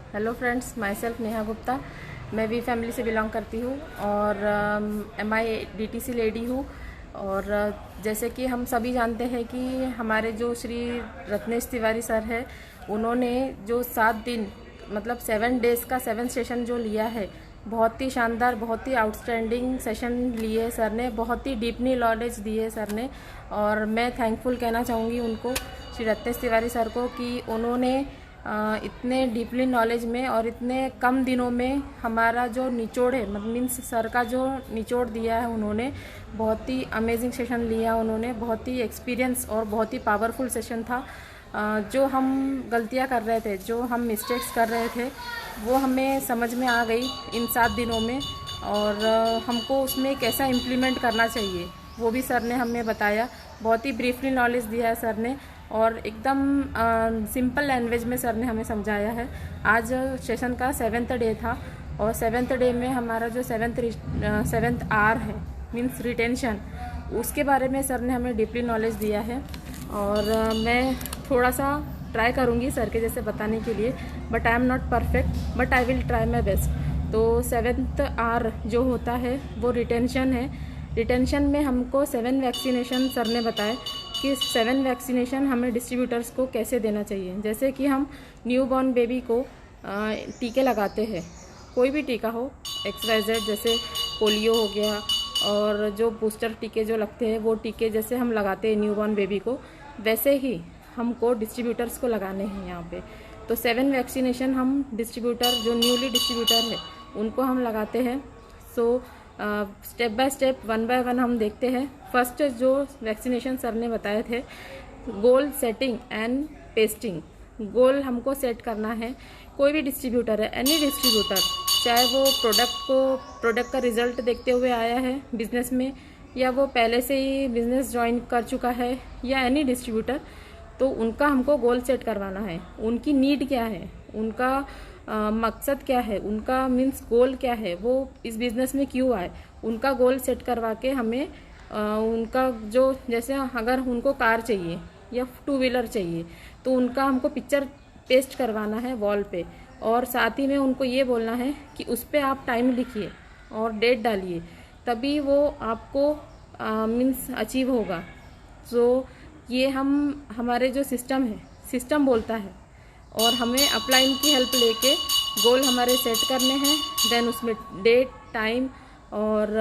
Hello friends, my self Neha Gupta. मैं we family से belong करती हूँ और MI DTC लेडी हूँ। और जैसे कि हम सभी जानते हैं कि हमारे जो श्री रत्नेश तिवारी सर है, उन्होंने जो 7 दिन मतलब 7 डेज़ का 7 सेशन जो लिया है, बहुत ही शानदार, बहुत ही आउटस्टैंडिंग सेशन लिए सर ने, बहुत ही डीपली नॉलेज दी है सर ने। और मैं थैंकफुल कहना चाहूँगी उनको, श्री रत्नेश तिवारी सर को, कि उन्होंने इतने डीपली नॉलेज में और इतने कम दिनों में हमारा जो निचोड़ है, मतलब मीन्स सर का जो निचोड़ दिया है उन्होंने, बहुत ही अमेजिंग सेशन लिया उन्होंने, बहुत ही एक्सपीरियंस और बहुत ही पावरफुल सेशन था। जो हम गलतियां कर रहे थे, जो हम मिस्टेक्स कर रहे थे, वो हमें समझ में आ गई इन 7 दिनों में। और हमको उसमें कैसा इम्प्लीमेंट करना चाहिए वो भी सर ने हमें बताया। बहुत ही ब्रीफली नॉलेज दिया है सर ने और एकदम सिंपल लैंग्वेज में सर ने हमें समझाया है। आज सेशन का 7th डे था और 7th डे में हमारा जो 7th आर है, मीन्स रिटेंशन, उसके बारे में सर ने हमें डीपली नॉलेज दिया है। और मैं थोड़ा सा ट्राई करूँगी सर के जैसे बताने के लिए, but I am not perfect, but I will try my best. तो 7th आर जो होता है वो रिटेंशन है। रिटेंशन में हमको 7 वैक्सीनेशन सर ने बताया कि 7 वैक्सीनेशन हमें डिस्ट्रीब्यूटर्स को कैसे देना चाहिए। जैसे कि हम न्यू बॉर्न बेबी को टीके लगाते हैं, कोई भी टीका हो, XYZ, जैसे पोलियो हो गया, और जो बूस्टर टीके जो लगते हैं वो टीके जैसे हम लगाते हैं न्यू बॉर्न बेबी को, वैसे ही हमको डिस्ट्रीब्यूटर्स को लगाने हैं यहाँ पे। तो 7 वैक्सीनेशन हम डिस्ट्रीब्यूटर, जो न्यूली डिस्ट्रीब्यूटर है, उनको हम लगाते हैं। So step by step, 1 by 1 हम देखते हैं। फर्स्ट जो वैक्सीनेशन सर ने बताए थे, गोल सेटिंग एंड पेस्टिंग। गोल हमको सेट करना है। कोई भी डिस्ट्रीब्यूटर है, एनी डिस्ट्रीब्यूटर, चाहे वो प्रोडक्ट का रिजल्ट देखते हुए आया है बिजनेस में, या वो पहले से ही बिजनेस ज्वाइन कर चुका है, या एनी डिस्ट्रीब्यूटर, तो उनका हमको गोल सेट करवाना है। उनकी नीड क्या है, उनका मकसद क्या है, उनका मीन्स गोल क्या है, वो इस बिज़नेस में क्यों आए, उनका गोल सेट करवा के हमें उनका जो, जैसे अगर उनको कार चाहिए या 2 व्हीलर चाहिए, तो उनका हमको पिक्चर पेस्ट करवाना है वॉल पे। और साथ ही में उनको ये बोलना है कि उस पर आप टाइम लिखिए और डेट डालिए, तभी वो आपको मीन्स अचीव होगा। सो ये हमारे जो सिस्टम है, सिस्टम बोलता है, और हमें अपलाइन की हेल्प लेके गोल हमारे सेट करने हैं। देन उसमें डेट, टाइम और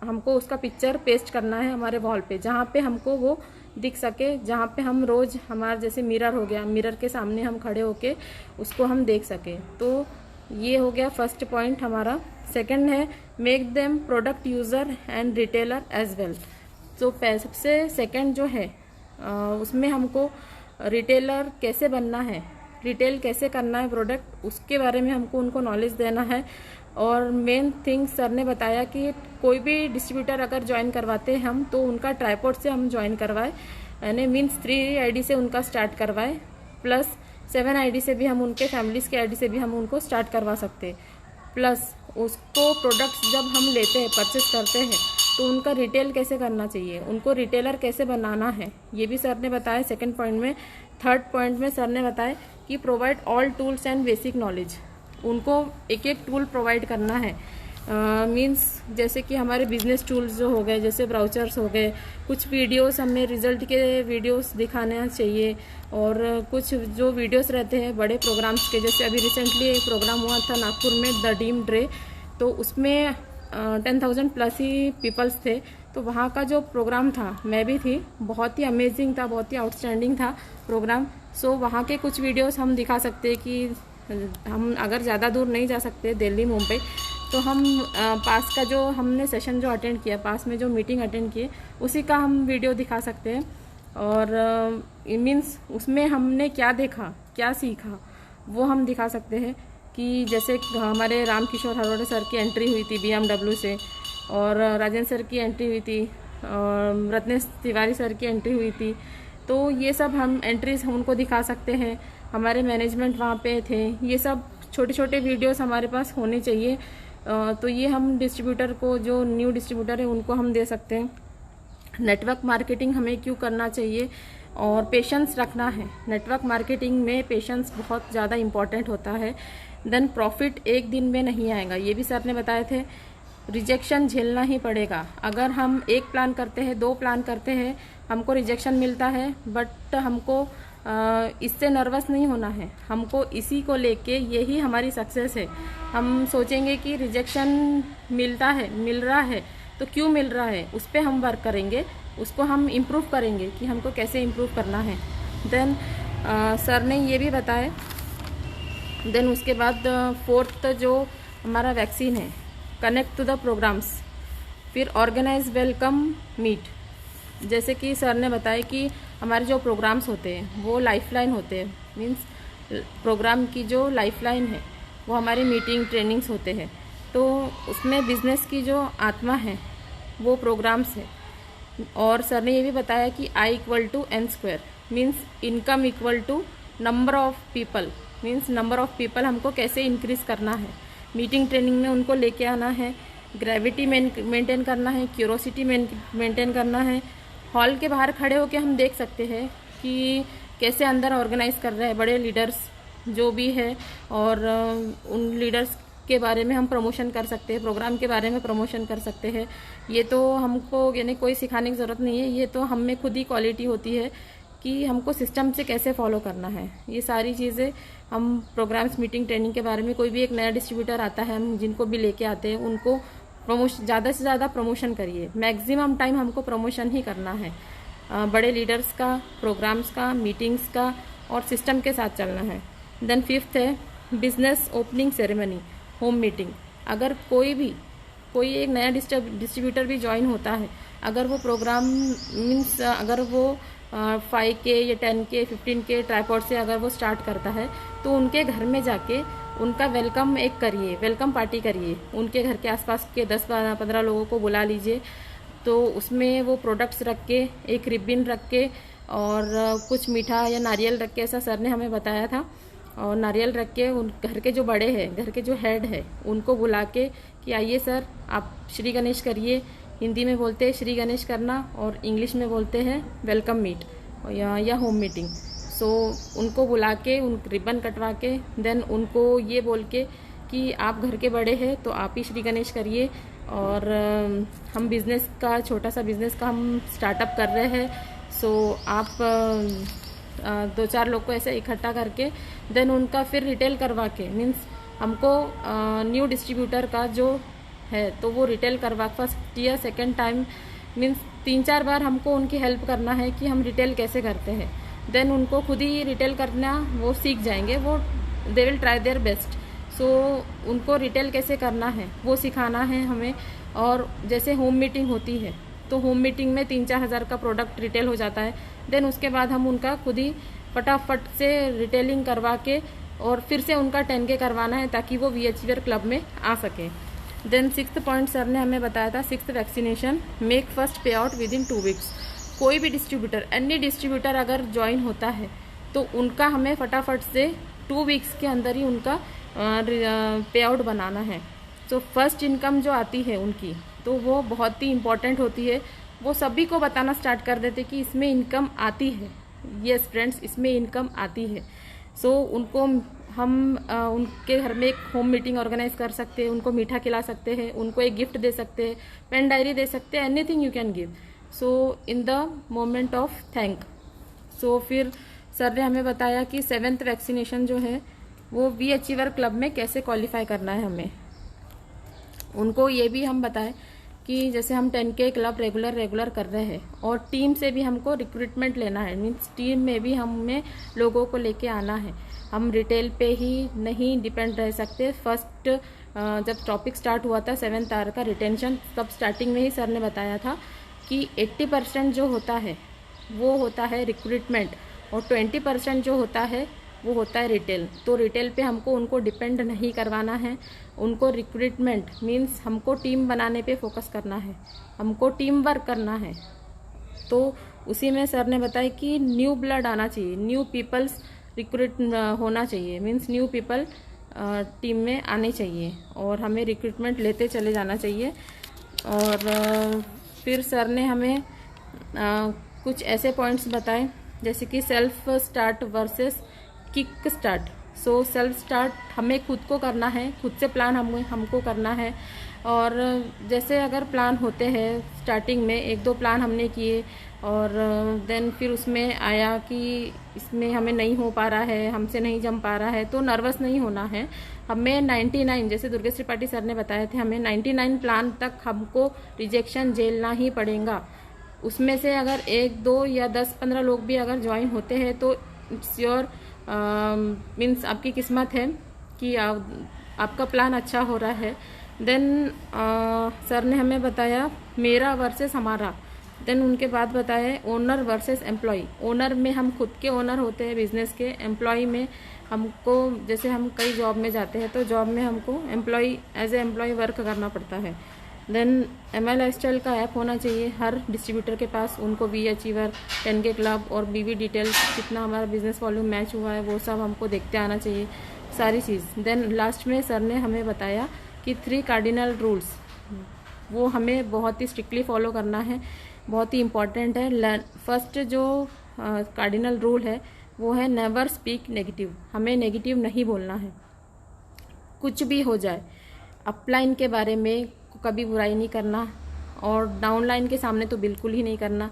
हमको उसका पिक्चर पेस्ट करना है हमारे वॉल पे, जहाँ पे हमको वो दिख सके, जहाँ पे हम रोज़, हमारा जैसे मिरर हो गया, मिरर के सामने हम खड़े होके उसको हम देख सकें। तो ये हो गया फर्स्ट पॉइंट हमारा। सेकंड है make them product user and retailer as well. तो सबसे सेकंड जो है उसमें हमको रिटेलर कैसे बनना है, रिटेल कैसे करना है प्रोडक्ट, उसके बारे में हमको उनको नॉलेज देना है। और मेन थिंग सर ने बताया कि कोई भी डिस्ट्रीब्यूटर अगर ज्वाइन करवाते हैं हम, तो उनका ट्राइपॉड से हम ज्वाइन करवाए, यानी मीन्स 3 ID से उनका स्टार्ट करवाए, प्लस 7 ID से भी हम, उनके फैमिलीज के ID से भी हम उनको स्टार्ट करवा सकते हैं। प्लस उसको प्रोडक्ट्स जब हम लेते हैं, परचेस करते हैं, तो उनका रिटेल कैसे करना चाहिए, उनको रिटेलर कैसे बनाना है, ये भी सर ने बताया सेकंड पॉइंट में। थर्ड पॉइंट में सर ने बताया कि provide all tools and basic knowledge. उनको एक एक टूल प्रोवाइड करना है। मीन्स जैसे कि हमारे बिजनेस टूल्स जो हो गए, जैसे ब्राउचर्स हो गए, कुछ वीडियोस हमें रिजल्ट के वीडियोस दिखाना चाहिए, और कुछ जो वीडियोस रहते हैं बड़े प्रोग्राम्स के, जैसे अभी रिसेंटली एक प्रोग्राम हुआ था नागपुर में, द ड्रीम डे, तो उसमें 10,000 प्लस ही पीपल्स थे। तो वहाँ का जो प्रोग्राम था, मैं भी थी, बहुत ही अमेजिंग था, बहुत ही आउटस्टैंडिंग था प्रोग्राम। सो वहाँ के कुछ वीडियोस हम दिखा सकते हैं कि हम अगर ज़्यादा दूर नहीं जा सकते, दिल्ली मुंबई, तो हम पास का जो हमने सेशन जो अटेंड किया, पास में जो मीटिंग अटेंड किए, उसी का हम वीडियो दिखा सकते हैं। और मीन्स उसमें हमने क्या देखा, क्या सीखा, वो हम दिखा सकते हैं। कि जैसे हमारे रामकिशोर हरोड़े सर की एंट्री हुई थी BMW से, और राजेंद्र सर की एंट्री हुई थी, और रत्नेश तिवारी सर की एंट्री हुई थी। तो ये सब हम एंट्रीज उनको दिखा सकते हैं। हमारे मैनेजमेंट वहाँ पे थे। ये सब छोटे छोटे वीडियोस हमारे पास होने चाहिए। तो ये हम डिस्ट्रीब्यूटर को, जो न्यू डिस्ट्रीब्यूटर है, उनको हम दे सकते हैं। नेटवर्क मार्केटिंग हमें क्यों करना चाहिए, और पेशेंस रखना है। नेटवर्क मार्केटिंग में पेशेंस बहुत ज़्यादा इम्पॉर्टेंट होता है। देन प्रॉफिट एक दिन में नहीं आएगा, ये भी सर ने बताए थे। रिजेक्शन झेलना ही पड़ेगा। अगर हम एक प्लान करते हैं, 2 प्लान करते हैं, हमको रिजेक्शन मिलता है, बट हमको इससे नर्वस नहीं होना है। हमको इसी को लेके यही हमारी सक्सेस है। हम सोचेंगे कि रिजेक्शन मिल रहा है तो क्यों मिल रहा है, उस पर हम वर्क करेंगे, उसको हम इम्प्रूव करेंगे कि हमको कैसे इम्प्रूव करना है। देन सर ने ये भी बताया। देन उसके बाद 4th जो हमारा वैक्सीन है, कनेक्ट टू द प्रोग्राम्स। फिर ऑर्गेनाइज वेलकम मीट। जैसे कि सर ने बताया कि हमारे जो प्रोग्राम्स होते हैं वो लाइफलाइन होते हैं। मीन्स प्रोग्राम की जो लाइफलाइन है वो हमारी मीटिंग ट्रेनिंग्स होते हैं। तो उसमें बिजनेस की जो आत्मा है वो प्रोग्राम्स है। और सर ने ये भी बताया कि I=N², means income equal to number of people. Means number of people हमको कैसे इंक्रीज करना है, मीटिंग ट्रेनिंग में उनको लेके आना है, ग्रेविटी मेंटेन करना है, क्यूरोसिटी मेंटेन करना है। हॉल के बाहर खड़े होकर हम देख सकते हैं कि कैसे अंदर ऑर्गेनाइज कर रहे हैं बड़े लीडर्स जो भी है, और उन लीडर्स के बारे में हम प्रमोशन कर सकते हैं, प्रोग्राम के बारे में प्रमोशन कर सकते हैं। ये तो हमको यानी कोई सिखाने की ज़रूरत नहीं है, ये तो हम में खुद ही क्वालिटी होती है कि हमको सिस्टम से कैसे फॉलो करना है। ये सारी चीज़ें हम प्रोग्राम्स, मीटिंग, ट्रेनिंग के बारे में, कोई भी एक नया डिस्ट्रीब्यूटर आता है, हम जिनको भी लेके आते हैं उनको ज़्यादा से ज़्यादा प्रमोशन करिए। मैक्सिमम टाइम हमको प्रमोशन ही करना है, बड़े लीडर्स का, प्रोग्राम्स का, मीटिंग्स का, और सिस्टम के साथ चलना है। देन 5th है business opening ceremony, home meeting. अगर कोई एक नया डिस्ट्रीब्यूटर भी ज्वाइन होता है, अगर वो प्रोग्राम मीन्स अगर वो 5K या 10K 15K ट्राइपॉड से अगर वो स्टार्ट करता है, तो उनके घर में जाके उनका वेलकम करिए, वेलकम पार्टी करिए। उनके घर के आसपास के 10-15 लोगों को बुला लीजिए। तो उसमें वो प्रोडक्ट्स रख के, एक रिबन रख के, और कुछ मीठा या नारियल रख के, ऐसा सर ने हमें बताया था। और नारियल रख के उन घर के जो बड़े हैं, घर के जो हेड है, उनको बुला के कि आइए सर आप श्री गणेश करिए। हिंदी में बोलते हैं श्री गणेश करना, और इंग्लिश में बोलते हैं वेलकम मीट या होम मीटिंग। सो उनको बुला के, उन रिबन कटवा के, देन उनको ये बोल के कि आप घर के बड़े हैं तो आप ही श्री गणेश करिए। और हम बिज़नेस का, छोटा सा बिज़नेस का हम स्टार्टअप कर रहे हैं। सो आप 2-4 लोग को ऐसे इकट्ठा करके देन उनका फिर रिटेल करवा के, मीन्स हमको न्यू डिस्ट्रीब्यूटर का जो है तो वो रिटेल करवा, फर्स्ट या सेकेंड टाइम मीन्स 3-4 बार हमको उनकी हेल्प करना है कि हम रिटेल कैसे करते हैं। देन उनको खुद ही रिटेल करना वो सीख जाएंगे, वो they will try their best. So उनको रिटेल कैसे करना है वो सिखाना है हमें। और जैसे होम मीटिंग होती है तो होम मीटिंग में 3-4 हज़ार का प्रोडक्ट रिटेल हो जाता है। देन उसके बाद हम उनका खुद ही फटाफट से रिटेलिंग करवा के और फिर से उनका 10K करवाना है ताकि वो VHVR क्लब में आ सके। देन 6th पॉइंट सर ने हमें बताया था, 6th वैक्सीनेशन, मेक फर्स्ट पे आउट विद इन 2 वीक्स। कोई भी डिस्ट्रीब्यूटर, एनी डिस्ट्रीब्यूटर अगर ज्वाइन होता है तो उनका हमें फटाफट से 2 वीक्स के अंदर ही उनका पे आउट बनाना है। तो फर्स्ट इनकम जो आती है उनकी, तो वो बहुत ही इम्पॉर्टेंट होती है। वो सभी को बताना स्टार्ट कर देते कि इसमें इनकम आती है। यस फ्रेंड्स, इसमें इनकम आती है। सो उनको हम उनके घर में एक होम मीटिंग ऑर्गेनाइज कर सकते हैं, उनको मीठा खिला सकते हैं, उनको एक गिफ्ट दे सकते हैं, पेन डायरी दे सकते हैं, anything you can give. So in the moment of thank. So फिर सर ने हमें बताया कि 7th वैक्सीनेशन जो है वो VHVR क्लब में कैसे क्वालिफाई करना है हमें। उनको ये भी हम बताएं कि जैसे हम 10K क्लब रेगुलर कर रहे हैं और टीम से भी हमको रिक्रूटमेंट लेना है, मीन्स टीम में भी हमें लोगों को लेके आना है। हम रिटेल पे ही नहीं डिपेंड रह सकते। फर्स्ट जब टॉपिक स्टार्ट हुआ था 7th आवर का रिटेंशन, तब स्टार्टिंग में ही सर ने बताया था कि 80% जो होता है वो होता है रिक्रूटमेंट और 20% जो होता है वो होता है रिटेल। तो रिटेल पे हमको उनको डिपेंड नहीं करवाना है, उनको रिक्रूटमेंट मीन्स हमको टीम बनाने पे फोकस करना है, हमको टीम वर्क करना है। तो उसी में सर ने बताया कि न्यू ब्लड आना चाहिए, न्यू पीपल्स रिक्रूट होना चाहिए, मीन्स न्यू पीपल टीम में आने चाहिए और हमें रिक्रूटमेंट लेते चले जाना चाहिए। और फिर सर ने हमें कुछ ऐसे पॉइंट्स बताए जैसे कि self start versus kick start. So self start हमें खुद को करना है, खुद से प्लान हमको करना है। और जैसे अगर प्लान होते हैं स्टार्टिंग में 1-2 प्लान हमने किए और देन फिर उसमें आया कि इसमें हमें नहीं हो पा रहा है, हमसे नहीं जम पा रहा है, तो नर्वस नहीं होना है। हमें 99, जैसे दुर्गेश त्रिपाठी सर ने बताए थे, हमें 99 प्लान तक हमको रिजेक्शन झेलना ही पड़ेगा। उसमें से अगर 1-2 या 10-15 लोग भी अगर ज्वाइन होते हैं तो इट्स योर मीन्स आपकी किस्मत है कि आपका प्लान अच्छा हो रहा है। देन सर ने हमें बताया मेरा वर्सेस हमारा। देन उनके बाद बताया ओनर वर्सेस एम्प्लॉय। ओनर में हम खुद के ओनर होते हैं बिजनेस के। एम्प्लॉय में हमको, जैसे हम कई जॉब में जाते हैं तो जॉब में हमको एज ए एम्प्लॉय वर्क करना पड़ता है। देन MI लाइफस्टाइल का ऐप होना चाहिए हर डिस्ट्रीब्यूटर के पास। उनको वी अचीवर, 10K क्लब और BV डिटेल्स, कितना हमारा बिजनेस वॉल्यूम मैच हुआ है वो सब हमको देखते आना चाहिए, सारी चीज़। देन लास्ट में सर ने हमें बताया कि 3 कार्डिनल रूल्स, वो हमें बहुत ही स्ट्रिक्टली फॉलो करना है, बहुत ही इम्पॉर्टेंट है। फर्स्ट जो कार्डिनल रूल है वो है नेवर स्पीक नेगेटिव। हमें नेगेटिव नहीं बोलना है, कुछ भी हो जाए। अपलाइन के बारे में कभी बुराई नहीं करना और डाउनलाइन के सामने तो बिल्कुल ही नहीं करना।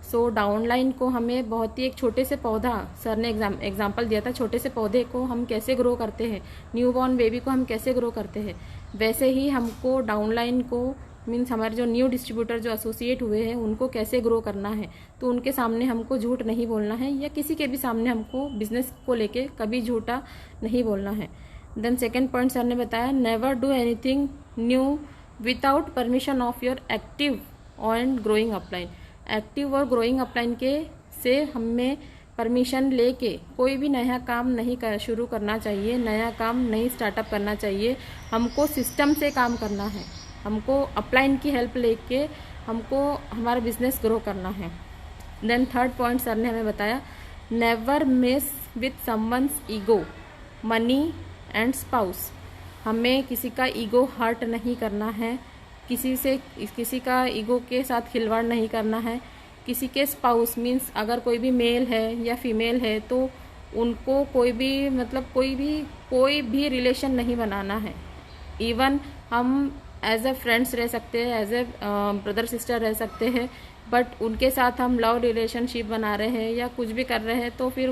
सो डाउनलाइन को हमें बहुत ही एक छोटे से पौधा, सर ने एग्जाम्पल दिया था, छोटे से पौधे को हम कैसे ग्रो करते हैं, न्यूबॉर्न बेबी को हम कैसे ग्रो करते हैं, वैसे ही हमको डाउनलाइन को मीन्स हमारे जो न्यू डिस्ट्रीब्यूटर जो एसोसिएट हुए हैं उनको कैसे ग्रो करना है। तो उनके सामने हमको झूठ नहीं बोलना है, या किसी के भी सामने हमको बिजनेस को लेके कभी झूठा नहीं बोलना है। देन सेकेंड पॉइंट सर ने बताया never do anything new without permission of your active and growing upline. Active और ग्रोइंग अपलाइन के से हमें परमिशन लेके कोई भी नया काम नहीं शुरू करना चाहिए, नया काम नहीं स्टार्टअप करना चाहिए। हमको सिस्टम से काम करना है, हमको अपलाइन की हेल्प लेके हमको हमारा बिजनेस ग्रो करना है। देन थर्ड पॉइंट सर ने हमें बताया never mess with someone's ego, money and spouse. हमें किसी का ईगो हर्ट नहीं करना है, किसी का ईगो के साथ खिलवाड़ नहीं करना है। किसी के स्पाउस मीन्स अगर कोई भी मेल है या फीमेल है तो उनको कोई भी रिलेशन नहीं बनाना है। इवन हम एज ए फ्रेंड्स रह सकते हैं, एज ए ब्रदर सिस्टर रह सकते हैं, बट उनके साथ हम लव रिलेशनशिप बना रहे हैं या कुछ भी कर रहे हैं तो फिर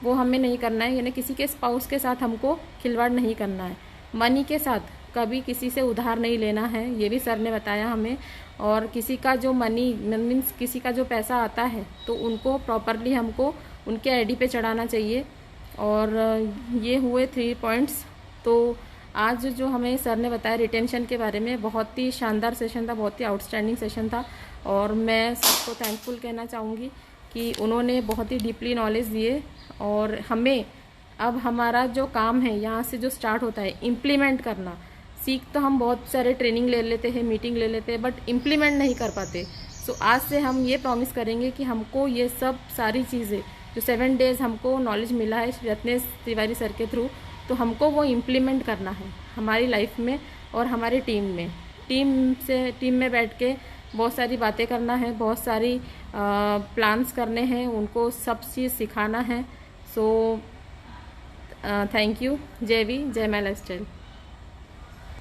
वो हमें नहीं करना है। यानी किसी के स्पाउस के साथ हमको खिलवाड़ नहीं करना है। मनी के साथ कभी किसी से उधार नहीं लेना है, ये भी सर ने बताया हमें। और किसी का जो मनी मीन्स किसी का जो पैसा आता है तो उनको प्रॉपरली हमको उनके आईडी पे चढ़ाना चाहिए। और ये हुए 3 पॉइंट्स। तो आज जो हमें सर ने बताया रिटेंशन के बारे में, बहुत ही शानदार सेशन था, बहुत ही आउटस्टैंडिंग सेशन था। और मैं सबको थैंकफुल कहना चाहूँगी कि उन्होंने बहुत ही डीपली नॉलेज दिए। और हमें अब हमारा जो काम है यहाँ से जो स्टार्ट होता है इम्प्लीमेंट करना। सीख तो हम बहुत सारे ट्रेनिंग ले लेते हैं, मीटिंग ले लेते हैं, बट इम्प्लीमेंट नहीं कर पाते। सो आज से हम ये प्रॉमिस करेंगे कि हमको ये सब सारी चीज़ें जो 7 डेज हमको नॉलेज मिला है रत्नेश तिवारी सर के थ्रू, तो हमको वो इम्प्लीमेंट करना है हमारी लाइफ में और हमारी टीम में। टीम में बैठ के बहुत सारी बातें करना है, बहुत सारी प्लान्स करने हैं, उनको सब चीज़ सिखाना है। So thank you. जय वी, जय माय लाइफस्टाइल।